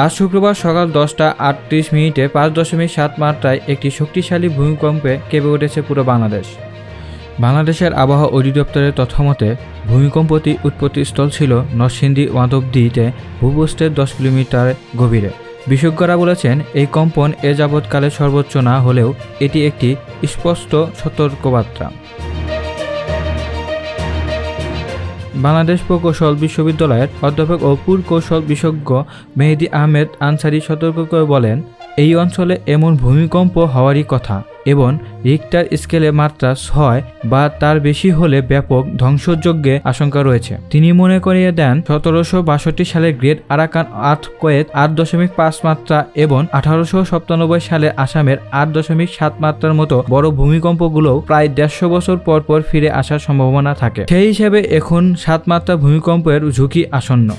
আজ শুক্রবার সকাল 10টা 38 মিনিটে 5.7 মাত্রায় একটি শক্তিশালী ভূমিকম্পে কেঁপে উঠেছে পুরো বাংলাদেশ। বাংলাদেশের আবহাওয়া অধিদপ্তরের তথ্যমতে ভূমিকম্পটি উৎপত্তিস্থল ছিল নরসিংদী মাধবদীতে ভূপৃষ্ঠের 10 কিলোমিটার গভীরে। বিশেষজ্ঞরা বলেছেন, এই কম্পন এ যাবৎকালে সর্বোচ্চ না হলেও এটি একটি স্পষ্ট সতর্কবার্তা। বাংলাদেশ প্রকৌশল বিশ্ববিদ্যালয়ের অধ্যাপক ও পুরকৌশল বিশেষজ্ঞ মেহেদী আহমেদ আনসারী সতর্ক করে বলেন, এই অঞ্চলে এমন ভূমিকম্প হওয়ারই কথা এবং রিক্টার স্কেলে মাত্রা 6 বা তার বেশি হলে ব্যাপক ধ্বংসযজ্ঞের আশঙ্কা রয়েছে। তিনি মনে করিয়ে দেন, 1762 সালে গ্রেট আরাকান আর্থকোয়েক 8.5 মাত্রা এবং 1897 সালে আসামের 8.7 মাত্রার মতো বড় ভূমিকম্পগুলোও প্রায় 150 বছর পর পর ফিরে আসার সম্ভাবনা থাকে। সেই হিসেবে এখন 7 মাত্রা ভূমিকম্পের ঝুঁকি আসন্ন।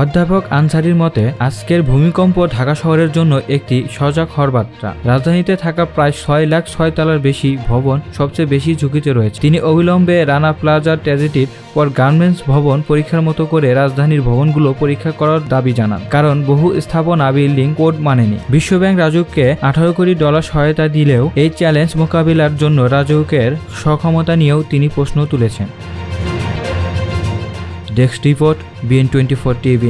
অধ্যাপক আনসারীর মতে, আজকের ভূমিকম্প ঢাকা শহরের জন্য একটি সজাগ হওয়ার বার্তা। রাজধানীতে থাকা প্রায় 6 লাখ 6 তলার বেশি ভবন সবচেয়ে বেশি ঝুঁকিতে রয়েছে। তিনি অবিলম্বে রানা প্লাজা ট্র্যাজেডির পর গার্মেন্টস ভবন পরীক্ষার মতো করে রাজধানীর ভবনগুলো পরীক্ষা করার দাবি জানান, কারণ বহু স্থাপনা বিল্ডিং কোড মানেনি। বিশ্বব্যাংক রাজউককে $18 কোটি সহায়তা দিলেও এই চ্যালেঞ্জ মোকাবিলার জন্য রাজউকের সক্ষমতা নিয়েও তিনি প্রশ্ন তুলেছেন। Desk report, BN24 TV।